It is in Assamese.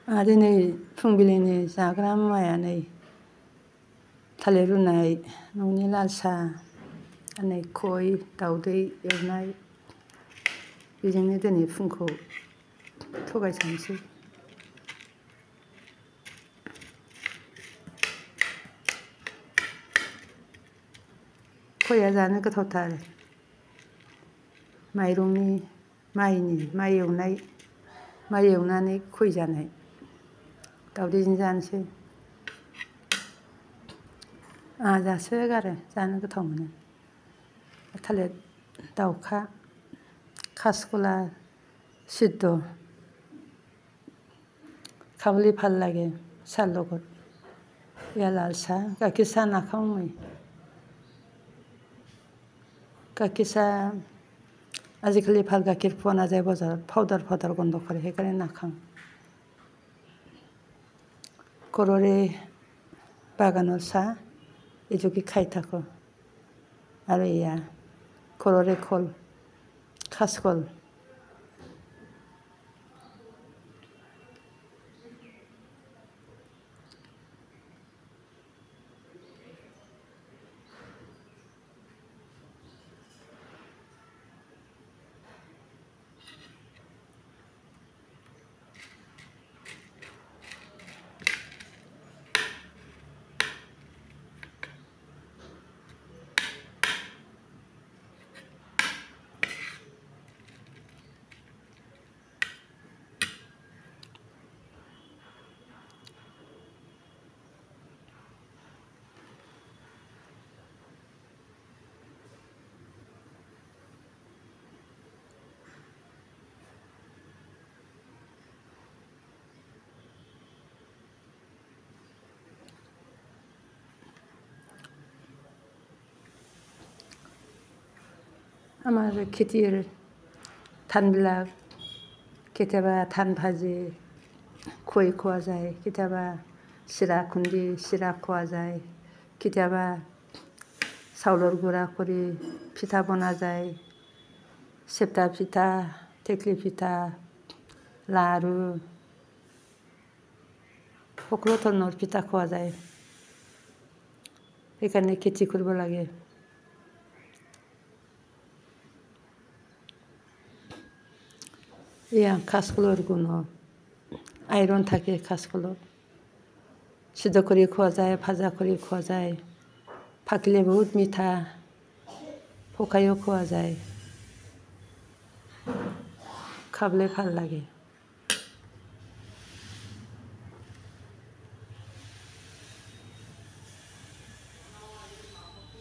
दिनै फुंबिलिनि जाग्रा मुवाया नै थालिर रुनाय, न'नि लाल साहा, नै खय, दाउदै एवनाय बेजोंनो दिनै फुंखौ थगायसनोसै। खयआ जानो गोथावथार। माइ एवनानै खय जानाय दाउदैजों जानोसै। आंहा जासोगारो, जानो गोथाव मोनो। थालिर दाउखा, काचकला, सिद्ध, काबुली ভাল লাগে চাহৰ লগত। এয়া লাল চাহ, গাখীৰ চাহ নাখাওঁ মই। গাখীৰ চাহ আজিকালি ভাল গাখীৰ পোৱা নাযায় বজাৰত, পাউডাৰ গন্ধ কৰে, সেইকাৰণে নাখাওঁ। ঘৰৰে বাগানৰ চাহ, এইযোগে খাই থাকোঁ। আৰু এয়া ঘৰৰে কল, কাচকল। আমাৰ খেতিৰ ধানবিলাক কেতিয়াবা ধান ভাজি খৈ খোৱা যায়, কেতিয়াবা চিৰা খুন্দি চিৰা খোৱা যায়, কেতিয়াবা চাউলৰ গুড়া কৰি পিঠা বনোৱা যায়। চেপটা পিঠা, টেকলি পিঠা, লাৰু, সকলো ধৰণৰ পিঠা খোৱা যায়। সেইকাৰণে খেতি কৰিব লাগে। এয়া কাচকলৰ গুণ, আইৰণ থাকে কাচকলত। সিদ্ধ কৰি খোৱা যায়, ভাজা কৰি খোৱা যায়, পাকিলে বহুত মিঠা, পকায়ো খোৱা যায়, খাবলৈ ভাল লাগে।